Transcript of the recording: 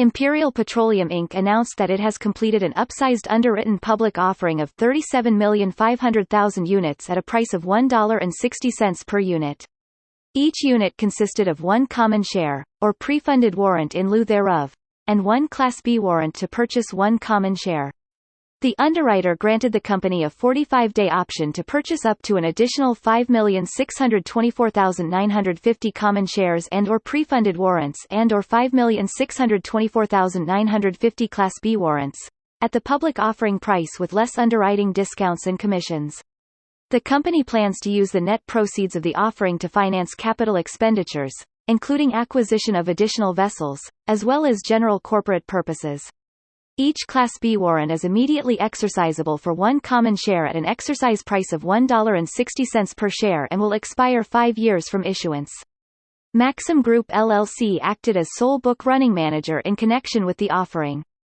Imperial Petroleum Inc. announced that it has completed an upsized underwritten public offering of 37,500,000 units at a price of $1.60 per unit. Each unit consisted of one common share, or pre-funded warrant in lieu thereof, and one Class B warrant to purchase one common share. The underwriter granted the company a 45-day option to purchase up to an additional 5,624,950 common shares and/or pre-funded warrants and/or 5,624,950 Class B warrants, at the public offering price with less underwriting discounts and commissions. The company plans to use the net proceeds of the offering to finance capital expenditures, including acquisition of additional vessels, as well as general corporate purposes. Each Class B warrant is immediately exercisable for one common share at an exercise price of $1.60 per share and will expire 5 years from issuance. Maxim Group LLC acted as sole book running manager in connection with the offering.